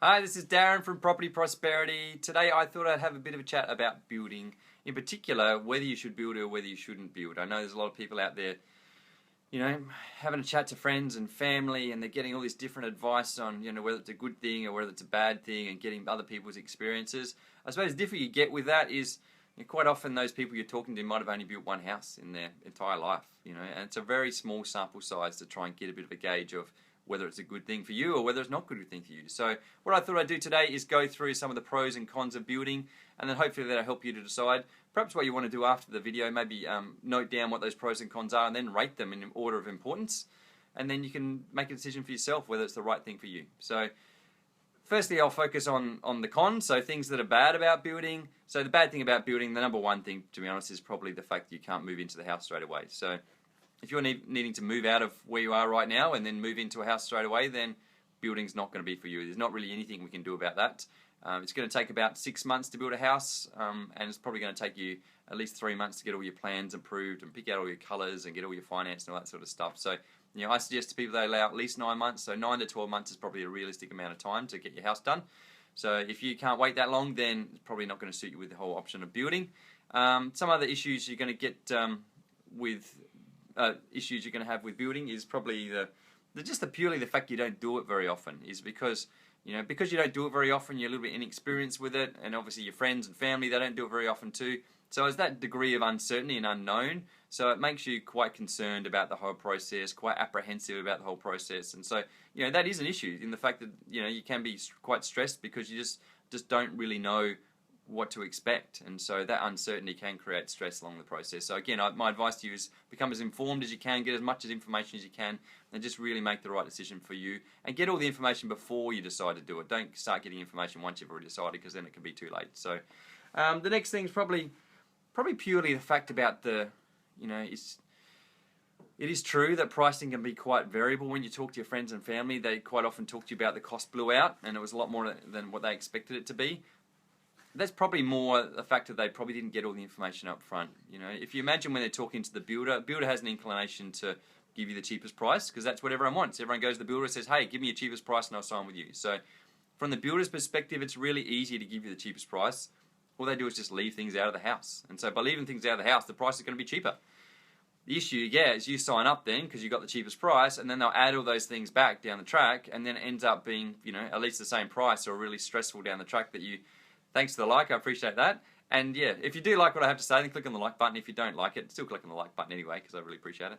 Hi, this is Darren from Property Prosperity. Today I thought I'd have a bit of a chat about building, in particular whether you should build or whether you shouldn't build. I know there's a lot of people out there, having a chat to friends and family, and they're getting all this different advice on, whether it's a good thing or whether it's a bad thing, and getting other people's experiences. I suppose the difference you get with that is quite often those people you're talking to might have only built one house in their entire life, and it's a very small sample size to try and get a bit of a gauge of whether it's a good thing for you or whether it's not a good thing for you. So what I thought I'd do today is go through some of the pros and cons of building, and then hopefully that'll help you to decide perhaps what you want to do after the video. Maybe note down what those pros and cons are and then rate them in order of importance, and then you can make a decision for yourself whether it's the right thing for you. So firstly, I'll focus on the cons, so things that are bad about building. So the bad thing about building, the number one thing, to be honest, is probably the fact that you can't move into the house straight away. So if you're needing to move out of where you are right now and then move into a house straight away, then building's not going to be for you. There's not really anything we can do about that. It's going to take about 6 months to build a house, and it's probably going to take you at least 3 months to get all your plans approved and pick out all your colours and get all your finance and all that sort of stuff. So, I suggest to people they allow at least 9 months. So 9 to 12 months is probably a realistic amount of time to get your house done. So if you can't wait that long, then it's probably not going to suit you with the whole option of building. Some other issues you're going to get issues you're going to have with building is probably purely the fact you don't do it very often. Is because you don't do it very often, you're a little bit inexperienced with it, and obviously your friends and family, they don't do it very often too. So there's that degree of uncertainty and unknown, so it makes you quite concerned about the whole process, quite apprehensive about the whole process. And so that is an issue in the fact that you can be quite stressed because you just don't really know what to expect, and so that uncertainty can create stress along the process. So again, my advice to you is become as informed as you can, get as much information as you can, and just really make the right decision for you, and get all the information before you decide to do it. Don't start getting information once you've already decided, because then it can be too late. So the next thing is probably purely the fact about it is true that pricing can be quite variable. When you talk to your friends and family, they quite often talk to you about the cost blew out, and it was a lot more than what they expected it to be. That's probably more the fact that they probably didn't get all the information up front. If you imagine when they're talking to the builder has an inclination to give you the cheapest price, because that's what everyone wants. Everyone goes to the builder and says, hey, give me your cheapest price and I'll sign with you. So from the builder's perspective, it's really easy to give you the cheapest price. All they do is just leave things out of the house. And so by leaving things out of the house, the price is going to be cheaper. The issue you get is you sign up then because you got the cheapest price, and then they'll add all those things back down the track, and then it ends up being at least the same price, or really stressful down the track that you... Thanks for the like, I appreciate that. And yeah, if you do like what I have to say, then click on the like button. If you don't like it, still click on the like button anyway, because I really appreciate it.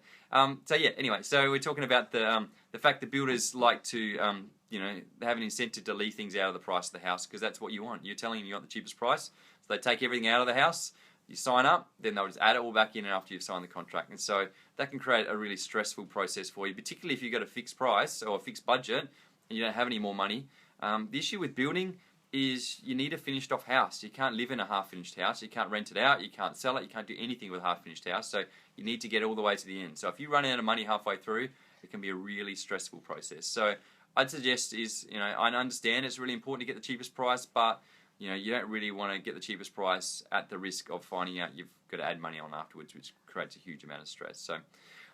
So yeah, anyway, so we're talking about the fact that builders like to, they have an incentive to leave things out of the price of the house, because that's what you want. You're telling them you want the cheapest price, so they take everything out of the house, you sign up, then they'll just add it all back in after you've signed the contract. And so that can create a really stressful process for you, particularly if you've got a fixed price or a fixed budget and you don't have any more money. The issue with building is you need a finished off house. You can't live in a half finished house, you can't rent it out, you can't sell it, you can't do anything with a half finished house, so you need to get all the way to the end. So if you run out of money halfway through, it can be a really stressful process. So I'd suggest I understand it's really important to get the cheapest price, but you don't really want to get the cheapest price at the risk of finding out you've got to add money on afterwards, which creates a huge amount of stress. So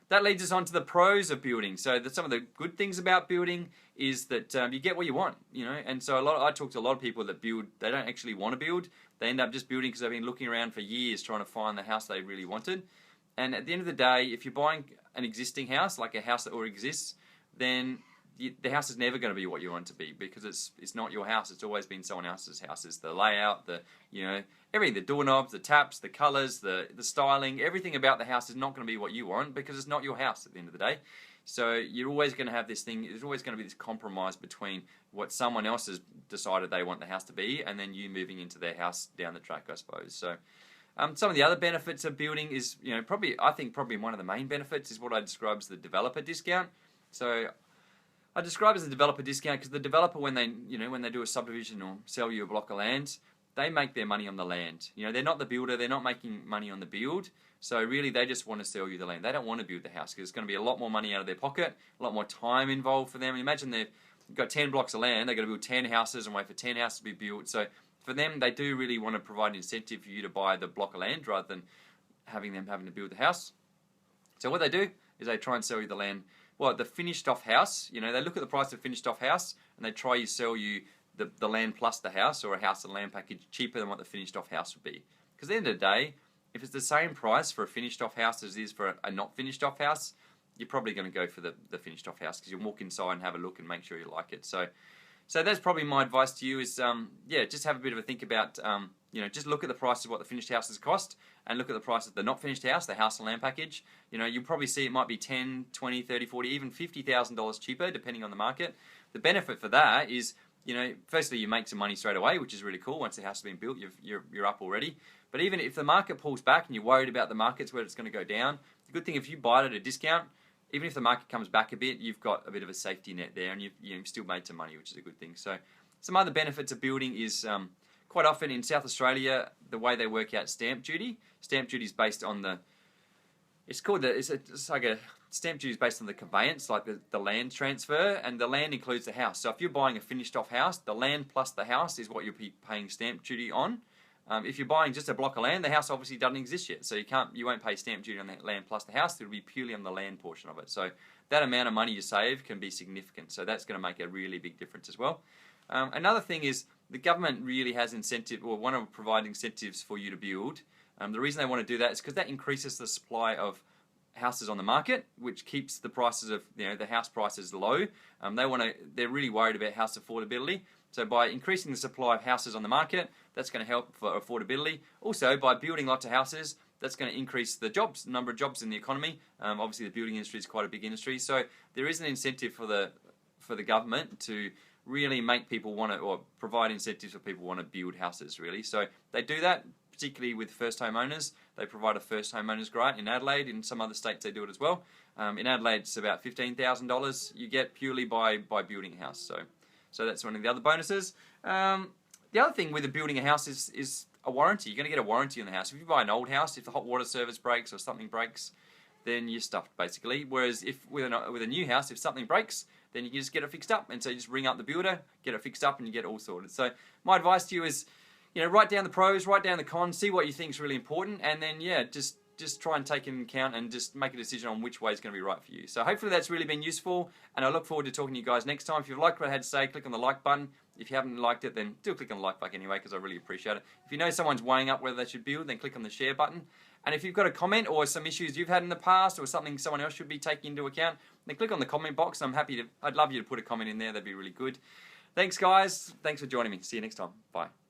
that leads us on to the pros of building. So some of the good things about building is that you get what you want, and so I talk to a lot of people that build, they don't actually want to build, they end up just building because they've been looking around for years trying to find the house they really wanted. And at the end of the day, if you're buying an existing house, like a house that already exists, then the house is never going to be what you want it to be, because it's not your house. It's always been someone else's house. It's the layout, everything, the doorknobs, the taps, the colours, the styling, everything about the house is not going to be what you want, because it's not your house at the end of the day. So you're always going to have this thing, there's always going to be this compromise between what someone else has decided they want the house to be and then you moving into their house down the track, I suppose. So some of the other benefits of building is, probably one of the main benefits is what I describe as the developer discount. So I describe it as a developer discount because the developer, when they do a subdivision or sell you a block of land, they make their money on the land. They're not the builder, they're not making money on the build. So really, they just want to sell you the land. They don't want to build the house because it's going to be a lot more money out of their pocket, a lot more time involved for them. Imagine they've got 10 blocks of land, they've got to build 10 houses and wait for 10 houses to be built. So for them, they do really want to provide an incentive for you to buy the block of land rather than having to build the house. So what they do is they try and sell you the land. Well, the finished off house, they look at the price of finished off house and they try to sell you the land plus the house, or a house and land package cheaper than what the finished off house would be. Because at the end of the day, if it's the same price for a finished off house as it is for a not finished off house, you're probably going to go for the finished off house, because you'll walk inside and have a look and make sure you like it. So that's probably my advice to you is, yeah, just have a bit of a think about, just look at the price of what the finished houses cost, and look at the price of the not finished house, the house and land package. You'll probably see it might be 10, 20, 30, 40, even $50,000 cheaper, depending on the market. The benefit for that is, firstly, you make some money straight away, which is really cool. Once the house has been built, you're up already. But even if the market pulls back and you're worried about the markets where it's going to go down, the good thing, if you buy it at a discount, even if the market comes back a bit, you've got a bit of a safety net there, and you've still made some money, which is a good thing. So some other benefits of building is, quite often in South Australia, the way they work out stamp duty. Stamp duty is based on it's like a stamp duty is based on the conveyance, like the land transfer, and the land includes the house. So if you're buying a finished off house, the land plus the house is what you'll be paying stamp duty on. If you're buying just a block of land, the house obviously doesn't exist yet, so you won't pay stamp duty on that land plus the house. It'll be purely on the land portion of it. So that amount of money you save can be significant. So that's going to make a really big difference as well. Another thing is the government really has incentive, or want to provide incentives for you to build. The reason they want to do that is because that increases the supply of houses on the market, which keeps the prices of the house prices low. They're really worried about house affordability. So by increasing the supply of houses on the market, that's going to help for affordability. Also, by building lots of houses, that's going to increase the number of jobs in the economy. Obviously, the building industry is quite a big industry, so there is an incentive for the government to really make people want to, or provide incentives for people who want to build houses, really. So they do that, particularly with first home owners. They provide a first home owners grant in Adelaide. In some other states, they do it as well. In Adelaide, it's about $15,000 you get purely by building a house. So that's one of the other bonuses. The other thing with building a house is a warranty. You're going to get a warranty on the house. If you buy an old house, if the hot water service breaks or something breaks, then you're stuffed basically. Whereas if with a new house, if something breaks, then you can just get it fixed up. And so you just ring up the builder, get it fixed up, and you get it all sorted. So my advice to you is, write down the pros, write down the cons, see what you think is really important, and then just try and take it into account and just make a decision on which way is going to be right for you. So hopefully that's really been useful, and I look forward to talking to you guys next time. If you've liked what I had to say, click on the like button. If you haven't liked it, then do click on the like button anyway, because I really appreciate it. If you know someone's weighing up whether they should build, then click on the share button. And if you've got a comment or some issues you've had in the past, or something someone else should be taking into account, then click on the comment box. I'd love you to put a comment in there. That'd be really good. Thanks, guys. Thanks for joining me. See you next time. Bye.